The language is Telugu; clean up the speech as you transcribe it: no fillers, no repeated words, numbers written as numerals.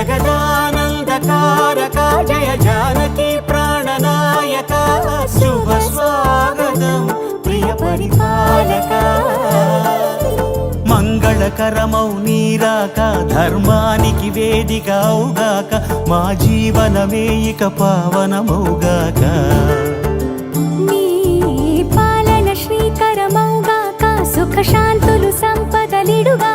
జగదానందకారక జయ జానకి ప్రాణనాయక శుభ స్వాగతం ప్రియ పరిపాలక మంగళకరమౌ నీరాక ధర్మానికి వేదిక అవుగాక మా జీవనమే ఇక పావనమౌగాక నీ పాలన శ్రీకరమౌగాక సుఖ శాంతులు సంపదలిడుగా